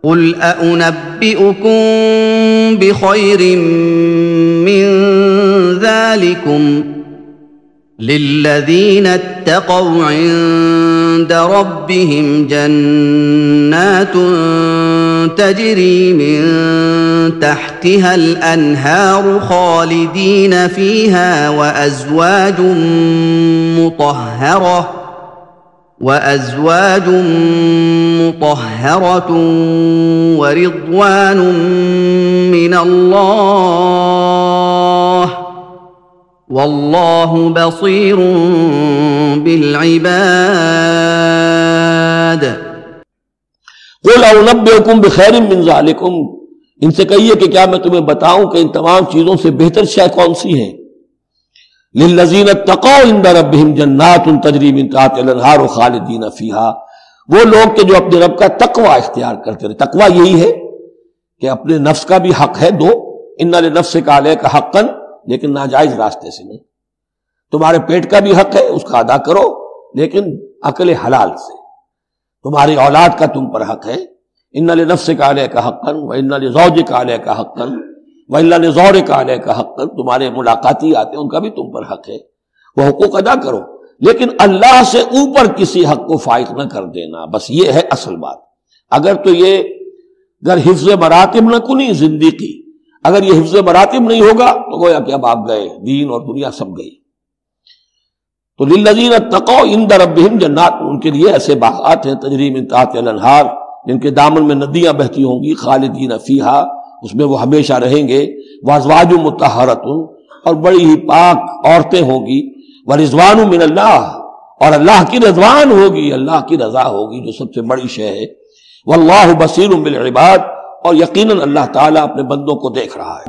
قل أأنبئكم بخير من ذلكم للذين اتقوا عند ربهم جنات تجري من تحتها الأنهار خالدين فيها وأزواج مطهرة ورضوان من الله واللہ بصیر بالعباد۔ قل انبئکم بخیر من ذالکم، ان سے کہیے کہ کیا میں تمہیں بتاؤں کہ ان تمام چیزوں سے بہتر شے کون سی ہے؟ للذین اتقوا عند ربہم جنات تجری من تحتہا الانہار خالدین فیہا، وہ لوگ کہ جو اپنے رب کا تقوی اختیار کرتے رہے۔ تقوی یہی ہے کہ اپنے نفس کا بھی حق ہے دو، ان لنفسک علیک حقا، لیکن ناجائز راستے سے نہیں۔ تمہارے پیٹ کا بھی حق ہے، اس کا ادا کرو، لیکن عقل حلال سے۔ تمہاری اولاد کا تم پر حق ہے، ان لنفسک علیک حقا وان لزوجک علیک حقا وان لزورک علیک حقا، تمہارے ملاقاتی آتے ہیں ان کا بھی تم پر حق ہے، وہ حقوق ادا کرو، لیکن اللہ سے اوپر کسی حق کو فائق نہ کر دینا، بس یہ ہے اصل بات۔ اگر تو یہ اگر حفظ مراتب نہ کنی زندگی، اگر یہ حفظ مراتب نہیں ہوگا تو گویا کہ اب آپ گئے، دین اور دنیا سب گئی۔ تو للذین اتقوا عند ربہم جنات، ان کے لیے ایسے باغات ہیں تجری من تحتہا الانہار، جن کے دامن میں ندیاں بہتی ہوں گی، خالدین فیہا، اس میں وہ ہمیشہ رہیں گے، وازواج مطہرۃ، اور بڑی ہی پاک عورتیں ہوں گی، ورضوان من اللہ، اور اللہ کی رضوان ہوگی، اللہ کی رضا ہوگی جو سب سے بڑی شے ہے، واللہ بصیر بالعباد، اور یقیناً اللہ تعالیٰ اپنے بندوں کو دیکھ رہا ہے۔